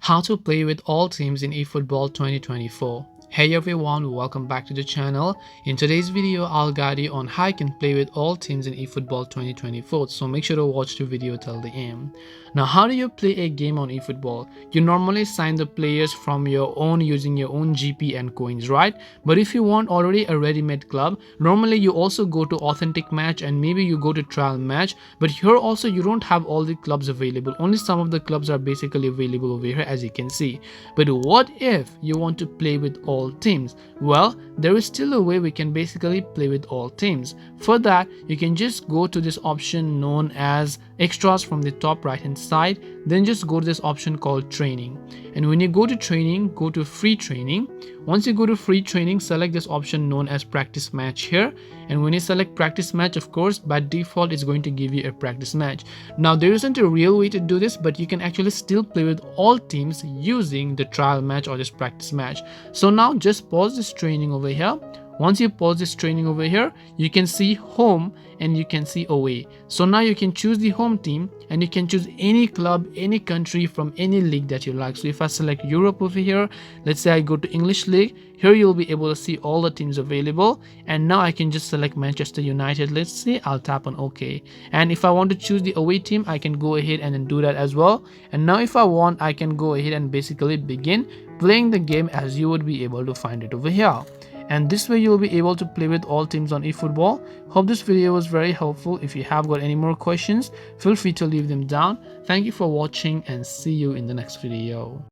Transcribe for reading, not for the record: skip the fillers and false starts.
How to play with all teams in eFootball 2024. Hey everyone, welcome back to the channel. In today's video, I'll guide you on how you can play with all teams in eFootball 2024, so make sure to watch the video till the end. Now, how do you play a game on eFootball? You normally sign the players from your own using your own GP and coins, right? But if you want already a ready-made club, normally you also go to authentic match and maybe you go to trial match, but here also you don't have all the clubs available. Only some of the clubs are basically available over here, as you can see. But what if you want to play with all teams? Well, there is still a way we can basically play with all teams. For that, you can just go to this option known as extras from the top right hand side, then just go to this option called training. And when you go to training, go to free training. Once you go to free training, select this option known as practice match here, and when you select practice match, of course by default it's going to give you a practice match. Now, there isn't a real way to do this, but you can actually still play with all teams using the trial match or this practice match. So now just pause this training over here. Once you pause this training over here, you can see home and you can see away. So now you can choose the home team and you can choose any club, any country from any league that you like. So if I select Europe over here, let's say I go to English League, here you'll be able to see all the teams available. And now I can just select Manchester United. Let's say I'll tap on OK. And if I want to choose the away team, I can go ahead and then do that as well. And now if I want, I can go ahead and basically begin playing the game as you would be able to find it over here. And this way you'll be able to play with all teams on eFootball. Hope this video was very helpful. If you have got any more questions, feel free to leave them down. Thank you for watching and see you in the next video.